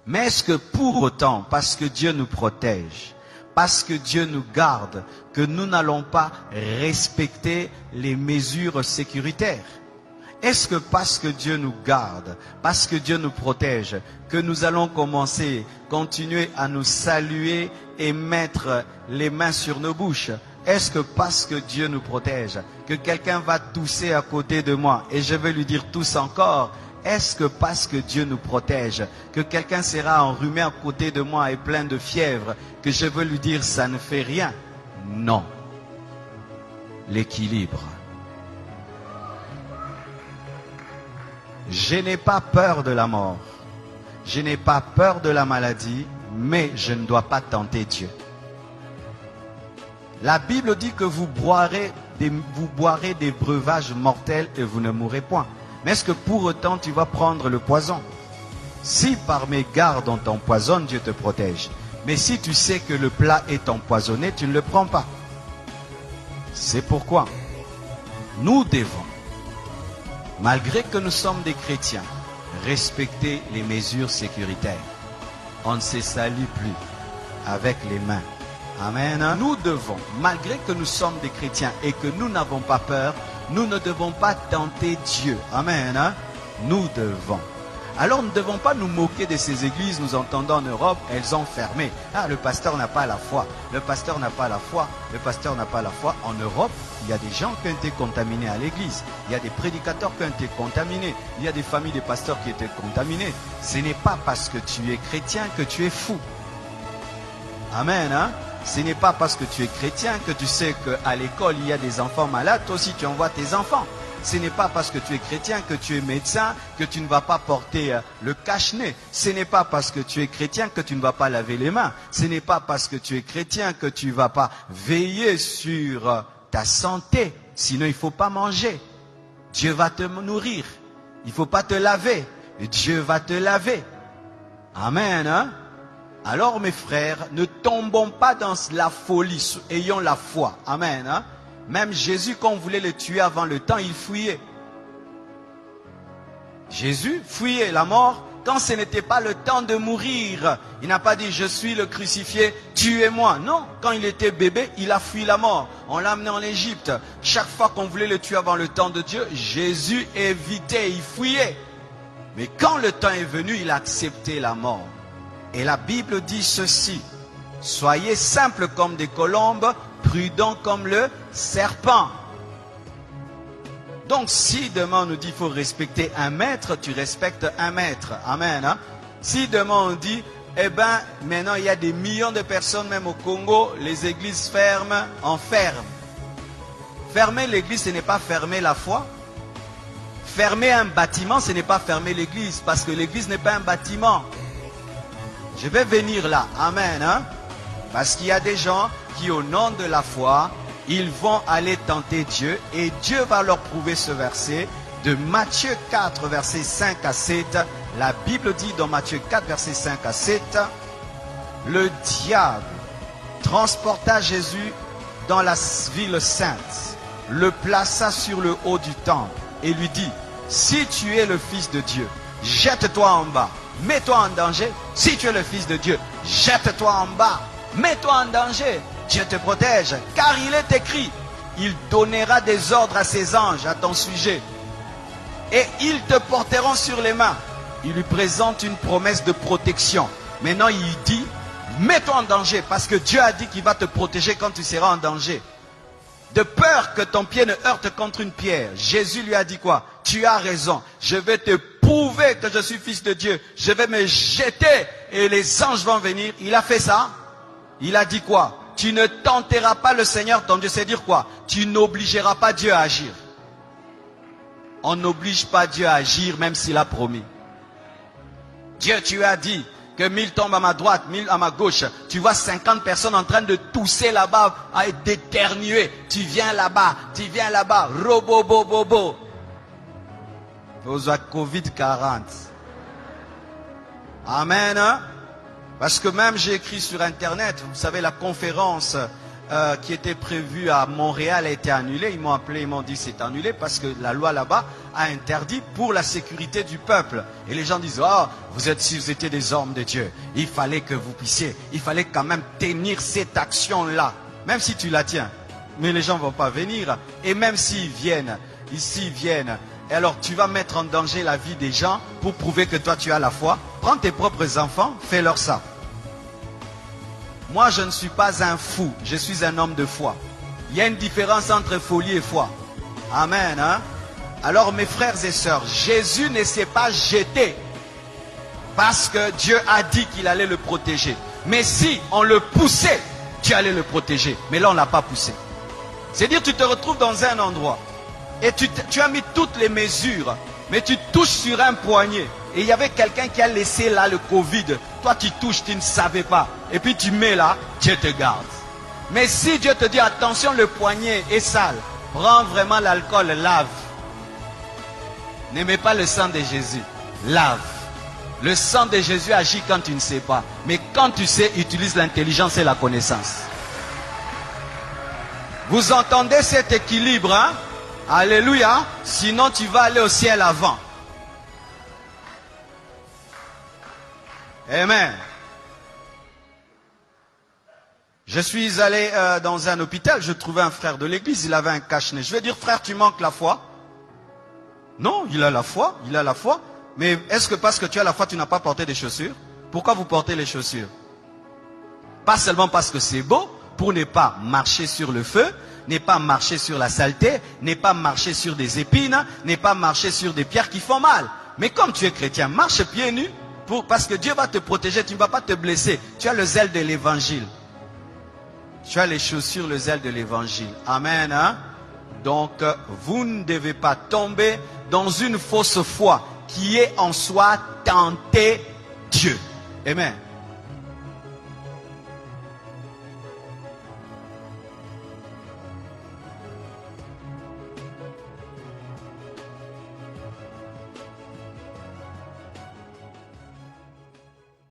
Mais est-ce que pour autant, parce que Dieu nous protège, parce que Dieu nous garde, que nous n'allons pas respecter les mesures sécuritaires? Est-ce que parce que Dieu nous garde, parce que Dieu nous protège, que nous allons continuer à nous saluer et mettre les mains sur nos bouches? Est-ce que parce que Dieu nous protège, que quelqu'un va tousser à côté de moi et je vais lui dire tousse encore? Est-ce que parce que Dieu nous protège, que quelqu'un sera enrhumé à côté de moi et plein de fièvre, que je veux lui dire ça ne fait rien? Non. L'équilibre. Je n'ai pas peur de la mort. Je n'ai pas peur de la maladie, mais je ne dois pas tenter Dieu. La Bible dit que vous boirez des breuvages mortels et vous ne mourrez point. Mais est-ce que pour autant tu vas prendre le poison? Si par mes gardes on t'empoisonne, Dieu te protège. Mais si tu sais que le plat est empoisonné, tu ne le prends pas. C'est pourquoi nous devons, malgré que nous sommes des chrétiens, respecter les mesures sécuritaires. On ne se salue plus avec les mains. Amen. Nous devons, malgré que nous sommes des chrétiens et que nous n'avons pas peur, nous ne devons pas tenter Dieu. Amen. Nous devons. Alors nous ne devons pas nous moquer de ces églises. Nous entendons en Europe, elles ont fermé. Ah, le pasteur n'a pas la foi. Le pasteur n'a pas la foi. Le pasteur n'a pas la foi. En Europe, il y a des gens qui ont été contaminés à l'église. Il y a des prédicateurs qui ont été contaminés. Il y a des familles de pasteurs qui ont été contaminées. Ce n'est pas parce que tu es chrétien que tu es fou. Amen. Ce n'est pas parce que tu es chrétien que tu sais qu'à l'école, il y a des enfants malades. Toi aussi, tu envoies tes enfants. Ce n'est pas parce que tu es chrétien, que tu es médecin, que tu ne vas pas porter le cache-nez. Ce n'est pas parce que tu es chrétien que tu ne vas pas laver les mains. Ce n'est pas parce que tu es chrétien que tu ne vas pas veiller sur ta santé. Sinon, il ne faut pas manger. Dieu va te nourrir. Il ne faut pas te laver. Dieu va te laver. Amen. Alors, mes frères, ne tombons pas dans la folie. Ayons la foi. Amen. Même Jésus, quand on voulait le tuer avant le temps, il fuyait. Jésus fuyait la mort quand ce n'était pas le temps de mourir. Il n'a pas dit, je suis le crucifié, tuez-moi. Non, quand il était bébé, il a fui la mort. On l'a amené en Égypte. Chaque fois qu'on voulait le tuer avant le temps de Dieu, Jésus évitait, il fuyait. Mais quand le temps est venu, il a accepté la mort. Et la Bible dit ceci, soyez simples comme des colombes, prudent comme le serpent. Donc si demain on nous dit qu'il faut respecter un maître, tu respectes un maître. Amen. Si demain on dit, eh bien maintenant il y a des millions de personnes, même au Congo, les églises ferment, on ferme. Fermer l'église, ce n'est pas fermer la foi. Fermer un bâtiment, ce n'est pas fermer l'église, parce que l'église n'est pas un bâtiment. Je vais venir là. Amen. Parce qu'il y a des gens qui, au nom de la foi, ils vont aller tenter Dieu et Dieu va leur prouver ce verset de Matthieu 4, versets 5 à 7. La Bible dit dans Matthieu 4, versets 5 à 7, le diable transporta Jésus dans la ville sainte, le plaça sur le haut du temple et lui dit, si tu es le Fils de Dieu, jette-toi en bas, mets-toi en danger. Si tu es le Fils de Dieu, jette-toi en bas. Mets-toi en danger, Dieu te protège, car il est écrit, il donnera des ordres à ses anges à ton sujet, et ils te porteront sur les mains. Il lui présente une promesse de protection. Maintenant il dit, mets-toi en danger, parce que Dieu a dit qu'il va te protéger quand tu seras en danger. De peur que ton pied ne heurte contre une pierre. Jésus lui a dit quoi? Tu as raison, je vais te prouver que je suis Fils de Dieu, je vais me jeter et les anges vont venir. Il a fait ça. Il a dit quoi? Tu ne tenteras pas le Seigneur ton Dieu. C'est dire quoi? Tu n'obligeras pas Dieu à agir. On n'oblige pas Dieu à agir même s'il a promis. Dieu, tu as dit que 1000 tombent à ma droite, 1000 à ma gauche. Tu vois 50 personnes en train de tousser là-bas, à d'éternuer. Tu viens là-bas, robo-bo-bo-bo. Vous avez Covid-40. Amen. Parce que même j'ai écrit sur internet, vous savez la conférence qui était prévu à Montréal a été annulé. Ils m'ont appelé, ils m'ont dit c'est annulé parce que la loi là-bas a interdit pour la sécurité du peuple. Et les gens disent, oh, si vous étiez des hommes de Dieu, il fallait que vous puissiez, il fallait quand même tenir cette action-là. Même si tu la tiens. Mais les gens ne vont pas venir. Et même s'ils viennent, ici ils viennent, et alors tu vas mettre en danger la vie des gens pour prouver que toi tu as la foi. Prends tes propres enfants, fais-leur ça. Moi je ne suis pas un fou, je suis un homme de foi. Il y a une différence entre folie et foi. Amen. Hein? Alors mes frères et sœurs, Jésus ne s'est pas jeté parce que Dieu a dit qu'il allait le protéger. Mais si on le poussait, Dieu allait le protéger. Mais là on ne l'a pas poussé. C'est-à-dire tu te retrouves dans un endroit et tu as mis toutes les mesures, mais tu touches sur un poignet. Et il y avait quelqu'un qui a laissé là le Covid. Toi tu touches, tu ne savais pas. Et puis tu mets là, Dieu te garde. Mais si Dieu te dit attention, le poignet est sale, prends vraiment l'alcool, lave. N'aimez pas le sang de Jésus, lave. Le sang de Jésus agit quand tu ne sais pas. Mais quand tu sais, utilise l'intelligence et la connaissance. Vous entendez cet équilibre, hein? Alléluia. Sinon tu vas aller au ciel avant. Amen. Je suis allé dans un hôpital, je trouvais un frère de l'église, il avait un cache-nez. Je vais dire, frère, tu manques la foi? Non, il a la foi, il a la foi. Mais est-ce que parce que tu as la foi, tu n'as pas porté des chaussures? Pourquoi vous portez les chaussures? Pas seulement parce que c'est beau, pour ne pas marcher sur le feu, ne pas marcher sur la saleté, ne pas marcher sur des épines, ne pas marcher sur des pierres qui font mal. Mais comme tu es chrétien, marche pieds nus, parce que Dieu va te protéger, tu ne vas pas te blesser. Tu as le zèle de l'évangile. Tu as les chaussures, le zèle de l'évangile. Amen. Hein? Donc, vous ne devez pas tomber dans une fausse foi qui est en soi tenter Dieu. Amen.